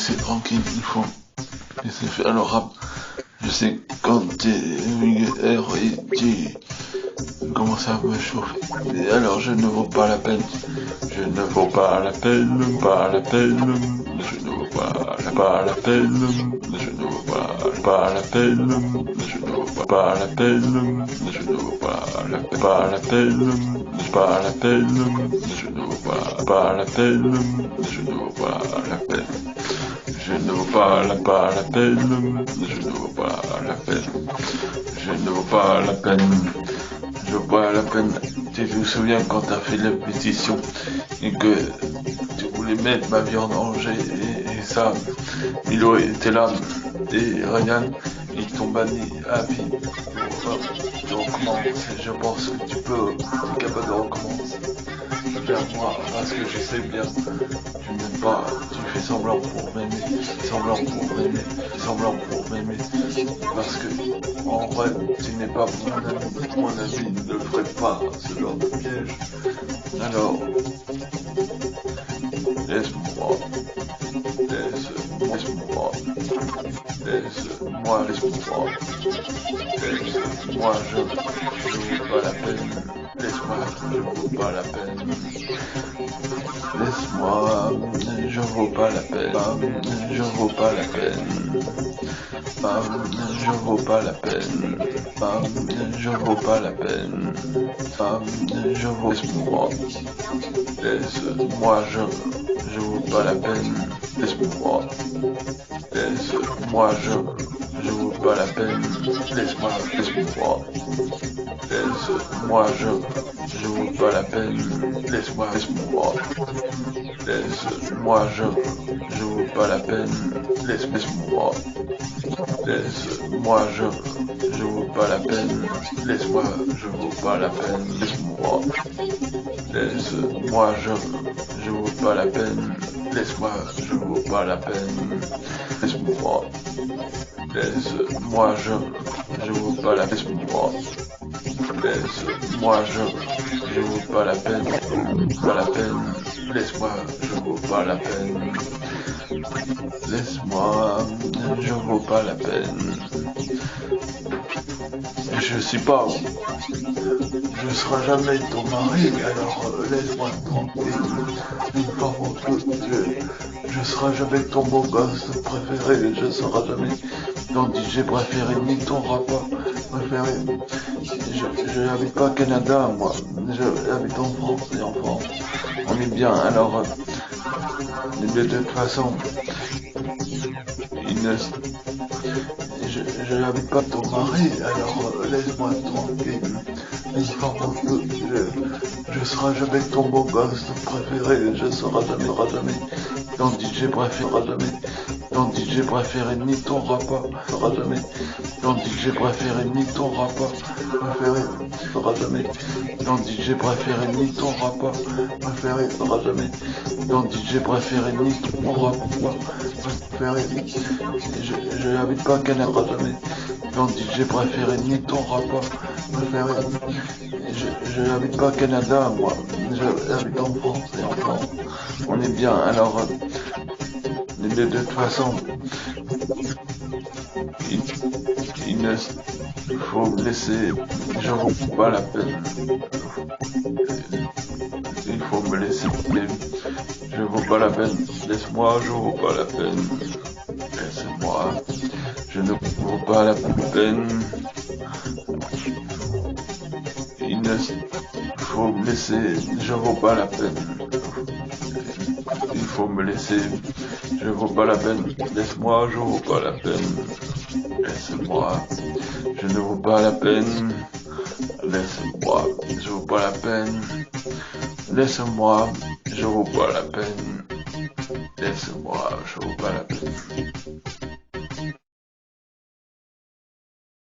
laisser tranquille, il faut laisser faire le rap. Je sais quand t'es vulgaire et tu commences à me chauffer. Et alors je ne vaux pas la peine. Je ne vaux pas la peine, pas la peine. Je ne vaux pas la peine. Je ne vaux pas la peine. Je ne vaux pas la peine. Je ne vaux pas la peine. Pas la peine. Je ne vaux pas la peine. Je ne vaux pas la peine. Je ne vaux pas la peine, je ne vaux pas la peine, je ne vaux pas la peine, je vaux pas la peine. Tu te souviens quand t'as fait la pétition et que tu voulais mettre ma vie en danger et ça, Milo était là et Ryan, ils t'ont banni à vie. Tu recommences et je pense que tu peux, être capable de recommencer. Vers moi, parce que je sais bien, tu m'aimes pas, tu fais semblant pour m'aimer, parce que, en vrai, tu n'es pas mon ami ne ferait pas ce genre de piège, alors, laisse-moi, laisse-moi, je vaux pas la peine, laisse-moi, je vaux pas la peine. Laisse-moi, je vaux pas la peine, je vaux pas la peine, je vaux pas la peine, je vaux pas la peine, je vaux, laisse-moi, je vaux pas la peine, laisse-moi, je vaux pas la peine, laisse-moi, je vaux pas la peine, laisse-moi, je vaux pas la peine, laisse-moi, je vaux pas la peine, laisse-moi, je vaux pas la peine, laisse-moi, je vaux pas la peine, laisse-moi, je vaux pas la peine, laisse-moi, je vaux pas la peine, je vaux pas la peine, laisse-moi, je vaux pas la peine, laisse-moi, je vaux pas la peine, je sais pas, je serai jamais ton mari, alors laisse-moi tranquille, je serai jamais ton beau gosse préféré, je serai jamais ton DJ préféré, ni ton rappeur préféré. Je n'habite pas au Canada, moi. J'habite en France, et en France, on est bien. Alors, de toute façon, je n'habite pas ton mari, alors laisse-moi tranquille. Je serai jamais ton beau gosse préféré, je serai jamais ton DJ préféré, ni ton rappeur, jamais ton DJ préféré, ni ton rappeur préféré, jamais ton DJ préféré, ni ton rappeur préféré, jamais ton DJ préféré, ni ton rappeur préféré. Je n'habite pas au Canada, jamais ton DJ préféré, ni ton rappeur préféré. Je n'habite pas au Canada, moi. J'habite en France, et en France, on est bien. Alors, de toute façon, il faut me laisser, je vaux pas la peine. Il faut me laisser, je vaux pas la peine. Laisse-moi, je vaux pas la peine. Laisse-moi, je ne vaux pas la peine. Il faut me laisser, je vaux pas la peine. Il faut me laisser, je vaux pas la peine. Laisse-moi, je vaux pas la peine. Laisse-moi, je ne vaux pas la peine. Laisse-moi, je vaux pas la peine. Laisse-moi, je vaux pas la peine. Laisse-moi, je vaux pas la peine.